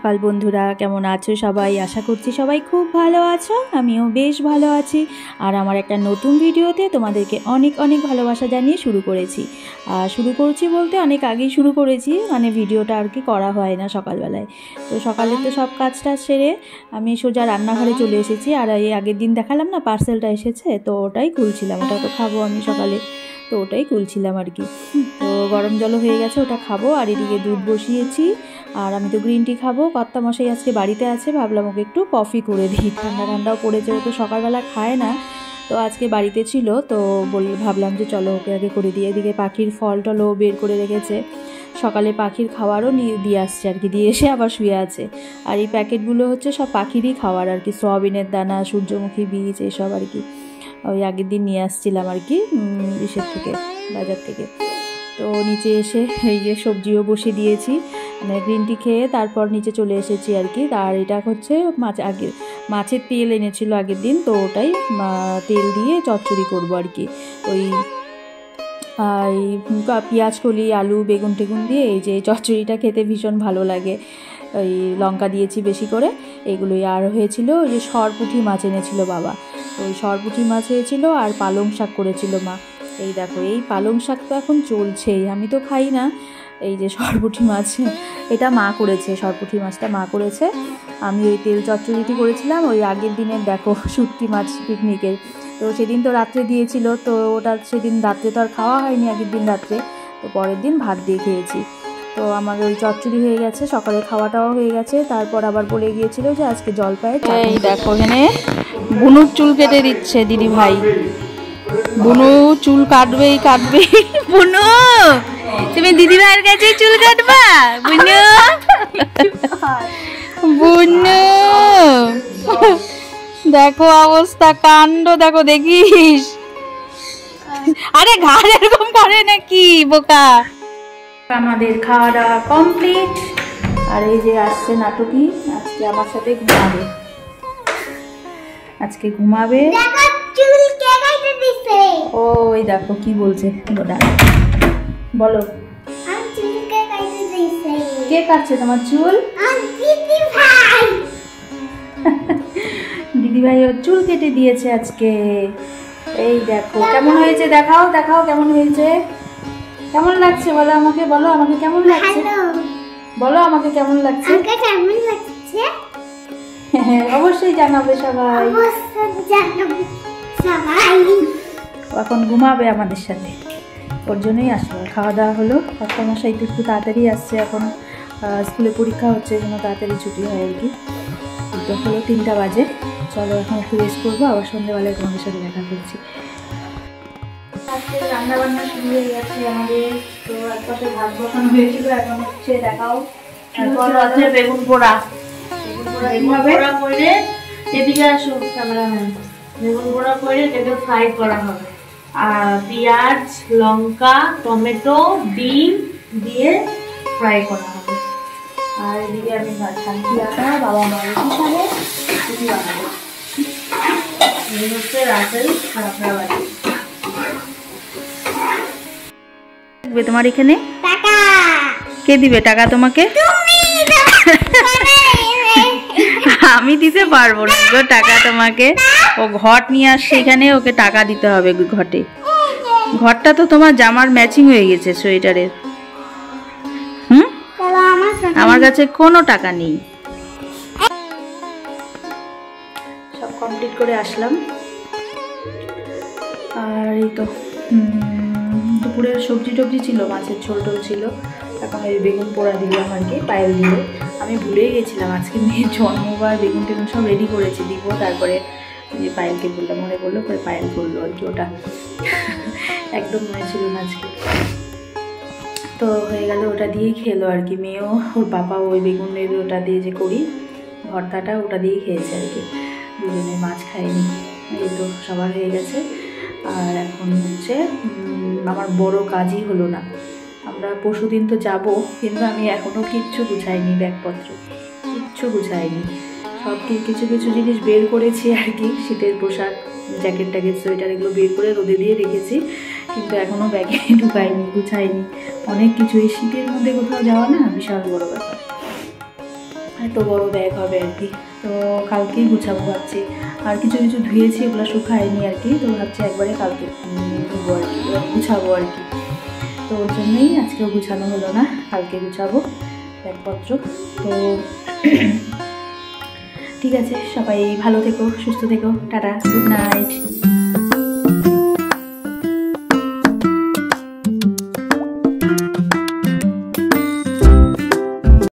সকাল বন্ধুরা, কেমন আছো সবাই? আশা করছি সবাই খুব ভালো আছো। আমিও বেশ ভালো আছি। আর আমার একটা নতুন ভিডিওতে তোমাদেরকে অনেক অনেক ভালোবাসা জানিয়ে শুরু করেছি। শুরু করছি বলতে অনেক আগেই শুরু করেছি, মানে ভিডিওটা আর কি করা হয় না সকালবেলায়। তো সকালে তো সব কাজটা সেরে আমি সোজা রান্নাঘরে চলে এসেছি। আর এই আগের দিন দেখালাম না পার্সেলটা এসেছে, তো ওটাই খুলছিলাম। ওটা তো খাবো আমি সকালে, তো ওটাই খুলছিলাম আর কি। তো গরম জলও হয়ে গেছে, ওটা খাবো। আর এদিকে দুধ বসিয়েছি, আর আমি তো গ্রিন টি খাবো। কর্তামশাই আজকে বাড়িতে আছে, ভাবলাম ওকে একটু কফি করে দিই। ঠান্ডা ঠান্ডাও পড়েছে, ও তো সকালবেলা খায় না, তো আজকে বাড়িতে ছিল, তো ভাবলাম যে চলো ওকে আগে করে দিই। এদিকে পাখির ফল টলও বের করে রেখেছে, সকালে পাখির খাওয়ারও দিয়ে আসছে আর কি, দিয়ে এসে আবার শুয়ে আছে। আর এই প্যাকেটগুলো হচ্ছে সব পাখিরই খাওয়ার আর কি, সয়াবিনের দানা, সূর্যমুখী বীজ, এইসব আর কি। ওই আগের দিন নিয়ে আসছিলাম আর কি ইসের থেকে, বাজার থেকে। তো নিচে এসে এই যে সবজিও বসে দিয়েছি, মানে গ্রিন টি খেয়ে তারপর নিচে চলে এসেছি আর কি। আর এটা হচ্ছে মাছের তেল এনেছিল আগের দিন, তো ওটাই তেল দিয়ে চচ্চড়ি করবো আর কি। ওই পেঁয়াজ কলি, আলু, বেগুন টেগুন দিয়ে এই যে চচ্চড়িটা খেতে ভীষণ ভালো লাগে। ওই লঙ্কা দিয়েছি বেশি করে, এগুলোই। আর হয়েছিল ওই যে সরপুঁটি মাছ এনেছিল বাবা, ওই সরপুঁটি মাছ হয়েছিল, আর পালং শাক করেছিল মা। এই দেখো, এই পালং শাক তো এখন চলছেই, আমি তো খাই না। এই যে সরপুঁটি মাছ, এটা মা করেছে, সরপুঁটি মাছটা মা করেছে। আমি ওই তেল চচ্চড়িটি করেছিলাম ওই আগের দিনের, দেখো শুটকি মাছ পিকনিকের। তো সেদিন তো রাত্রে দিয়েছিল, তো ওটা সেদিন রাত্রে তো আর খাওয়া হয়নি, আগের দিন রাত্রে, তো পরের দিন ভাত দিয়ে খেয়েছি। তো আমার ওই চচ্চড়ি হয়ে গেছে, সকালে খাওয়াটাও হয়ে গেছে। তারপর আবার বলে গিয়েছিল যে আজকে জলপাইয়ের। এই দেখো, এখানে বুনুর চুল কেটে দিচ্ছে দিদি ভাই। বুনু চুল কাটবেই। বুনু, তুমি দিদি ভাইয়ের কাছে চুল কাটবা? বুনু বুনু দেখো অবস্থা, কাণ্ড দেখো, দেখিস। আরে ঘাড় এরকম করে নাকি বোকা। আমাদের খাওয়া দাওয়া কমপ্লিট। আর এই যে আসছে নাটকি, আজকে আমার সাথে ঘুমাবে। ওই দেখো কি বলছে, বলো কে কাটছে তোমার চুল? দিদি ভাই ওর চুল কেটে দিয়েছে আজকে। এই দেখো কেমন হয়েছে, দেখাও কেমন হয়েছে, কেমন লাগছে বলো আমাকে, কেমন লাগছে বলো আমাকে, কেমন লাগছে? অবশ্যই জানাবে সবাই, এখন ঘুমাবে আমাদের সাথে, ওর জন্যই আসলো। খাওয়া দাওয়া হলো, কর্তামশাই তো একটু তাড়াতাড়ি আসছে, এখন স্কুলে পরীক্ষা হচ্ছে, যেন তাড়াতাড়ি ছুটি হয় আর কি। তো হলো 3টা বাজে, চলো এখন একটু রেস্ট করবো, আবার সন্ধ্যাবেলায় তোমাদের সাথে দেখা করছি। আজকে রান্না বান্না শুরু হয়ে গেছে আমাদের। তো এক পাশে ভাত বসানো হয়েছিল, এখন হচ্ছে দেখাও বেগুন পোড়া করে, এদিকে আসো ক্যামেরাম্যান। বেগুন পোড়া করে এটাকে ফ্রাই করা হবে, আর পেঁয়াজ, লঙ্কা, টমেটো, ডিম দিয়ে ফ্রাই করা হবে। আর এদিকে আমি শান্তি আটা, বাবা মায়ের হিসাবে রুটি বানাবো। এই হচ্ছে রাতের খাওয়া বাড়ি। তোমার এখানে কে দিবে টাকা তোমাকে? আমি দিতে পারবো না গো টাকা তোমাকে। ও ঘট নিয়ে আসছে এখানে, ওকে টাকা দিতে হবে ঘটে। ঘরটা তো তোমার জামার ম্যাচিং হয়ে গেছে সোয়েটারের। আমার কাছে কোনো টাকা নেই। সব কমপ্লিট করে আসলাম। আর এই তো দুপুরের সবজি টবজি ছিল, মাছের ঝোল টোল ছিল। এখন ওই বেগুন পোড়া দিলাম আর কি, পায়েল দিল। আমি ভুলেই গেছিলাম, আজকে মেয়ের জন্মবার, বেগুন টেগুন সব রেডি করেছি দিব। তারপরে যে পায়েলকে বললাম, মনে বললো, পরে পায়েল করলো আর কি, ওটা একদম মনে ছিল না আজকে। তো হয়ে গেল, ওটা দিয়েই খেলো আর কি মেয়েও, ওর বাবা ওই বেগুনের ওটা দিয়ে যে করি ভর্তাটা, ওটা দিয়েই খেয়েছে আর কি। দুজনে মাছ খায়নি। এই তো সবার হয়ে গেছে। আর এখন হচ্ছে আমার বড় কাজই হলো না। আমরা পরশুদিন তো যাবো, কিন্তু আমি এখনও কিচ্ছু গুছাইনি, ব্যাগপত্র কিচ্ছু গুছাইনি। সব কিছু জিনিস বের করেছি আর কি, শীতের পোশাক, জ্যাকেট ট্যাকেট, সোয়েটার, এগুলো বের করে রোদে দিয়ে রেখেছি, কিন্তু এখনও ব্যাগে ঢুকাইনি, গুছাইনি অনেক কিছু। এই শীতের মধ্যে কোথাও যাওয়া না বিশাল বড় ব্যাপার। এত বড় ব্যাগ হবে আর কি। তো কালকেই গুছাবো ভাবছি। আর কিছু কিছু ধুয়েছি, ওগুলো শুকায়নি আর কি। তো ভাবছি একবারে কালকে ধুবো আর কি, গুছাবো আর কি। তো ওর জন্যই আজকেও গুছানো হলো না, কালকে গুছাবো ব্যাগপত্র। তো ঠিক আছে, সবাই ভালো থেকো, সুস্থ থেকো, টাটা, গুড নাইট।